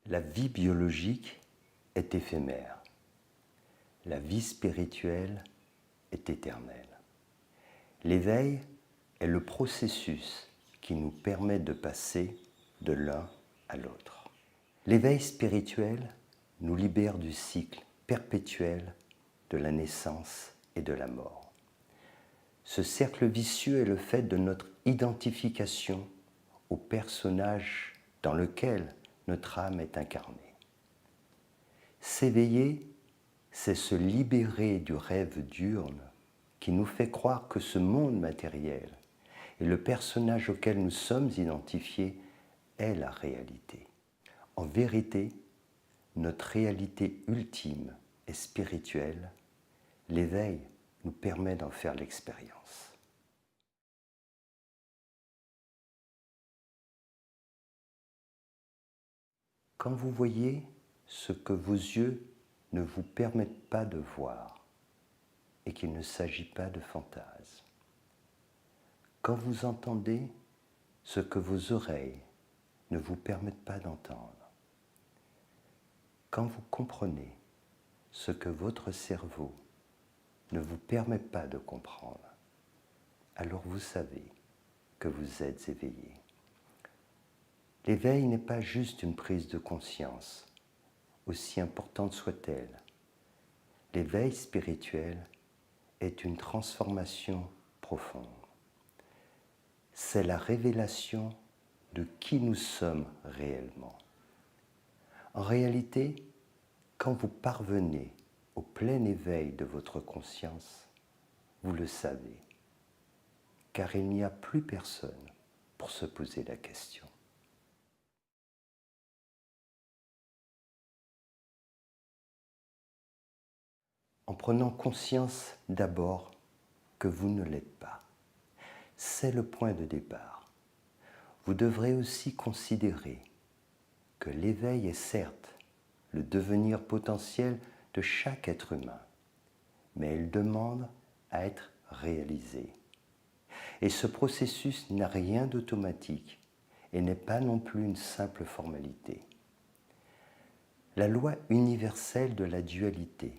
La vie biologique est éphémère. La vie spirituelle est éternelle. L'éveil est le processus qui nous permet de passer de l'un à l'autre. L'éveil spirituel nous libère du cycle perpétuel de la naissance et de la mort. Ce cercle vicieux est le fait de notre identification au personnage dans lequel notre âme est incarnée. S'éveiller, c'est se libérer du rêve diurne qui nous fait croire que ce monde matériel et le personnage auquel nous sommes identifiés est la réalité. En vérité, notre réalité ultime est spirituelle. L'éveil nous permet d'en faire l'expérience. Quand vous voyez ce que vos yeux ne vous permettent pas de voir et qu'il ne s'agit pas de fantasmes, quand vous entendez ce que vos oreilles ne vous permettent pas d'entendre, quand vous comprenez ce que votre cerveau ne vous permet pas de comprendre, alors vous savez que vous êtes éveillé. L'éveil n'est pas juste une prise de conscience, aussi importante soit-elle. L'éveil spirituel est une transformation profonde. C'est la révélation de qui nous sommes réellement. En réalité, quand vous parvenez au plein éveil de votre conscience, vous le savez, car il n'y a plus personne pour se poser la question. En prenant conscience d'abord que vous ne l'êtes pas. C'est le point de départ. Vous devrez aussi considérer que l'éveil est certes le devenir potentiel de chaque être humain, mais il demande à être réalisé. Et ce processus n'a rien d'automatique et n'est pas non plus une simple formalité. La loi universelle de la dualité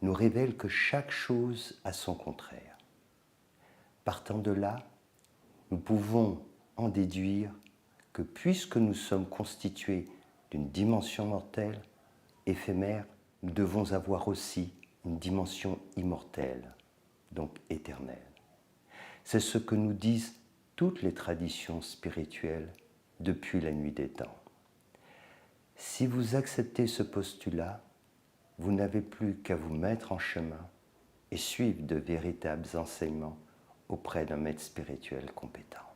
nous révèle que chaque chose a son contraire. Partant de là, nous pouvons en déduire que puisque nous sommes constitués d'une dimension mortelle, éphémère, nous devons avoir aussi une dimension immortelle, donc éternelle. C'est ce que nous disent toutes les traditions spirituelles depuis la nuit des temps. Si vous acceptez ce postulat, vous n'avez plus qu'à vous mettre en chemin et suivre de véritables enseignements auprès d'un maître spirituel compétent.